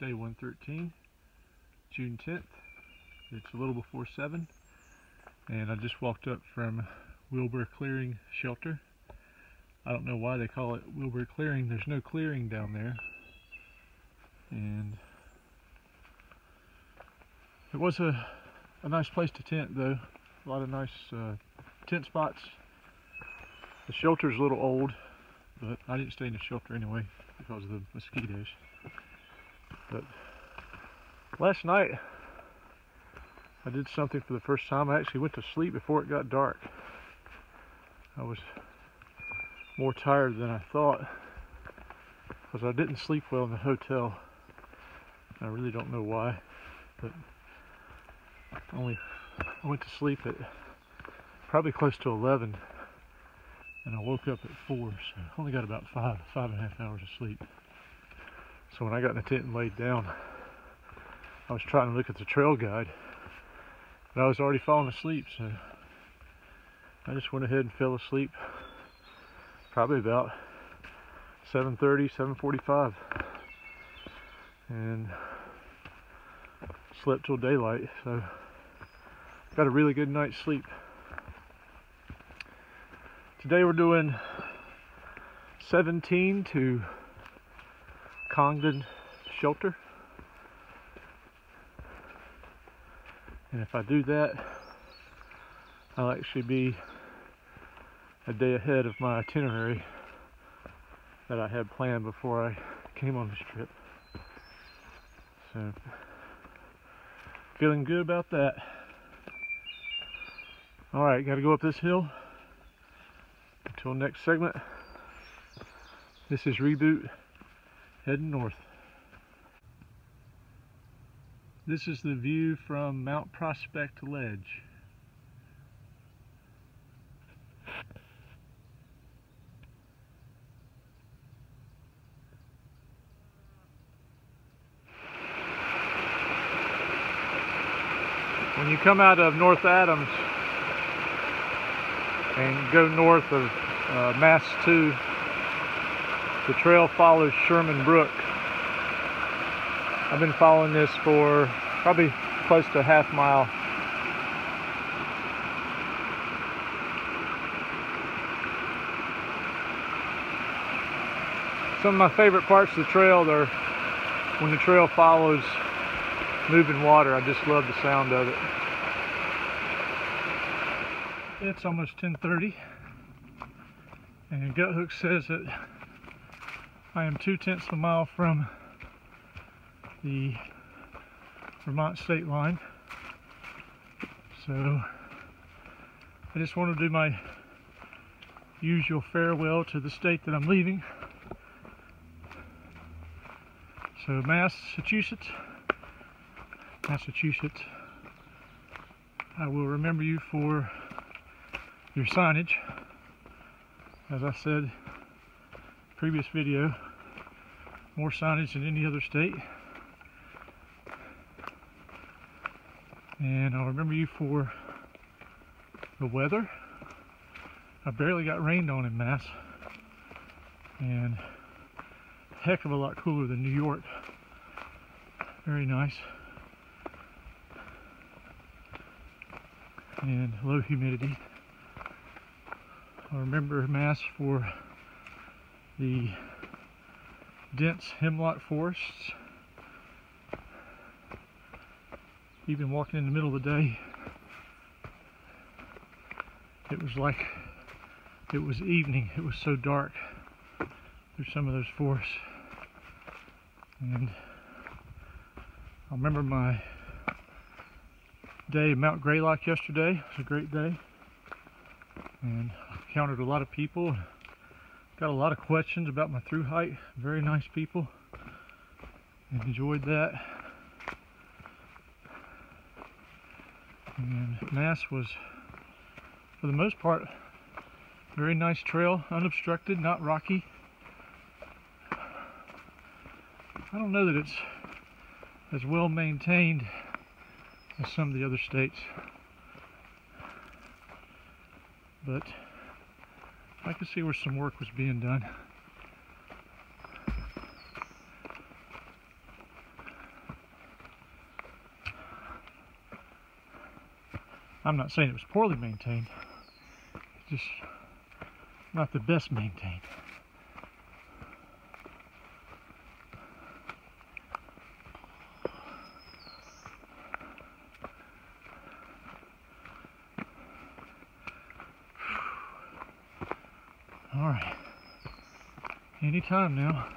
day 113, June 10th. It's a little before 7, and I just walked up from Wilbur Clearing Shelter. I don't know why they call it Wilbur Clearing. There's no clearing down there. And it was a nice place to tent, though. A lot of nice tent spots. The shelter's a little old, but I didn't stay in the shelter anyway because of the mosquitoes. But last night I did something for the first time. I actually went to sleep before it got dark. I was more tired than I thought because I didn't sleep well in the hotel. I really don't know why, but I went to sleep at probably close to 11, and I woke up at 4, so I only got about 5.5 hours of sleep. So when I got in the tent and laid down, I was trying to look at the trail guide, but I was already falling asleep, so I just went ahead and fell asleep probably about 7:30, 7:45, and slept till daylight, so got a really good night's sleep. Today we're doing 17 to Congdon Shelter, and if I do that, I'll actually be a day ahead of my itinerary that I had planned before I came on this trip. So feeling good about that. Alright, gotta go up this hill. Until next segment, this is Reboot, heading north. This is the view from Mount Prospect Ledge. When you come out of North Adams and go north of Mass 2, the trail follows Sherman Brook. I've been following this for probably close to a half mile. Some of my favorite parts of the trail are when the trail follows moving water. I just love the sound of it. It's almost 10:30, and Guthook says that I am 2/10 of a mile from the Vermont state line. So I just want to do my usual farewell to the state that I'm leaving. So Massachusetts, I will remember you for your signage. As I said previous video, more signage than any other state. And I'll remember you for the weather. I barely got rained on in Mass, and a heck of a lot cooler than New York. Very nice. And low humidity. I'll remember Mass for the dense hemlock forests. Even walking in the middle of the day, it was like it was evening. It was so dark through some of those forests. And I remember my day at Mount Greylock yesterday. It was a great day, and I encountered a lot of people. Got a lot of questions about my through hike. Very nice people, and enjoyed that. And Mass was, for the most part, very nice trail, unobstructed, not rocky. I don't know that it's as well maintained as some of the other states, but I could see where some work was being done. I'm not saying it was poorly maintained, it's just not the best maintained. All right, anytime now.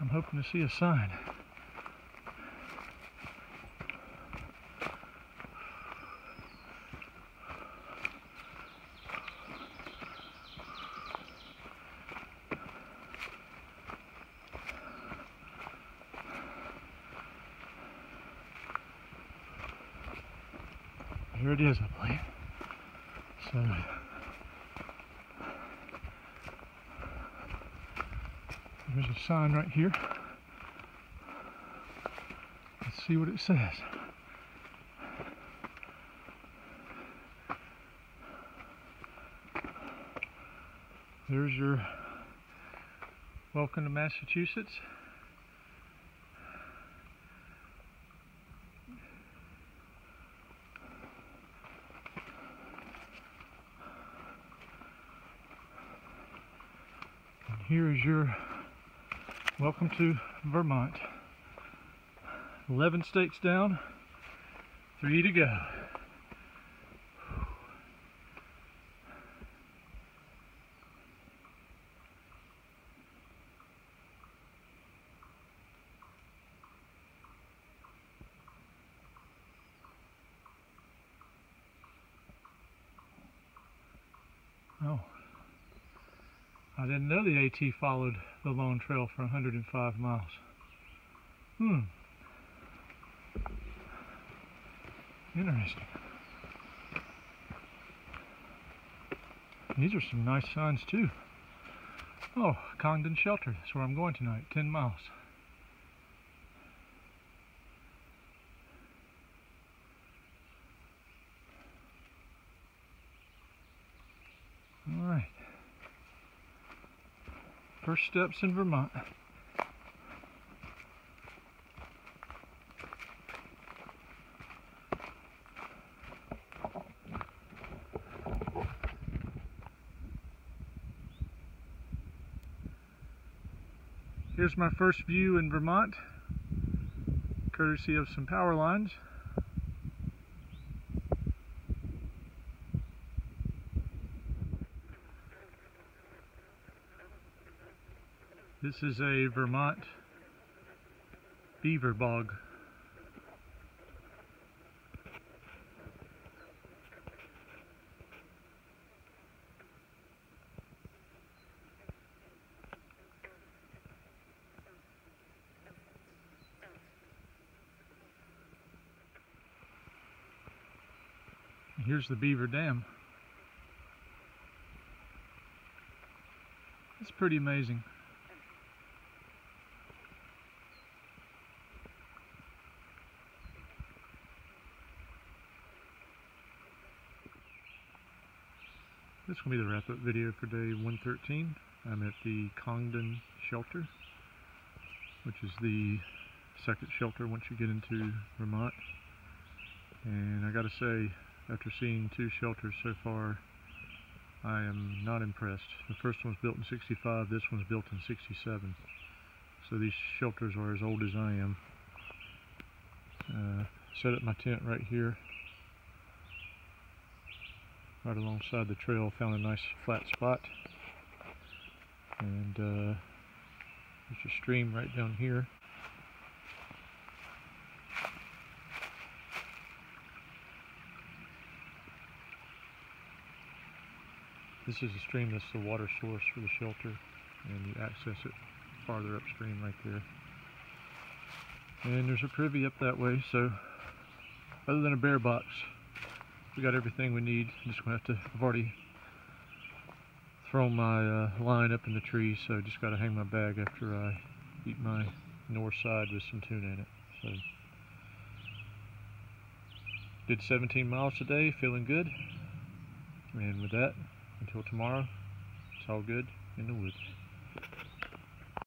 I'm hoping to see a sign. Here it is, I believe. So there's a sign right here. Let's see what it says. There's your welcome to Massachusetts. And here is your welcome to Vermont. 11 stakes down, 3 to go. Oh, I didn't know the AT followed the Lone Trail for 105 miles. Interesting. These are some nice signs too. Oh, Congdon Shelter. That's where I'm going tonight. 10 miles. All right. First steps in Vermont. Here's my first view in Vermont, courtesy of some power lines. This is a Vermont beaver bog. Here's the beaver dam. It's pretty amazing. This will be the wrap-up video for day 113. I'm at the Congdon shelter, which is the second shelter once you get into Vermont. And I gotta say, after seeing 2 shelters so far, I am not impressed. The first one was built in '65, this one's built in '67. So these shelters are as old as I am. Set up my tent right here, right alongside the trail. Found a nice flat spot. And there's a stream right down here. This is a stream that's the water source for the shelter, and you access it farther upstream right there. And there's a privy up that way, so other than a bear box, we got everything we need. Just gonna have to, I've already thrown my line up in the tree, so just gotta hang my bag after I eat my north side with some tuna in it. So did 17 miles today, feeling good. And with that, until tomorrow, it's all good in the woods.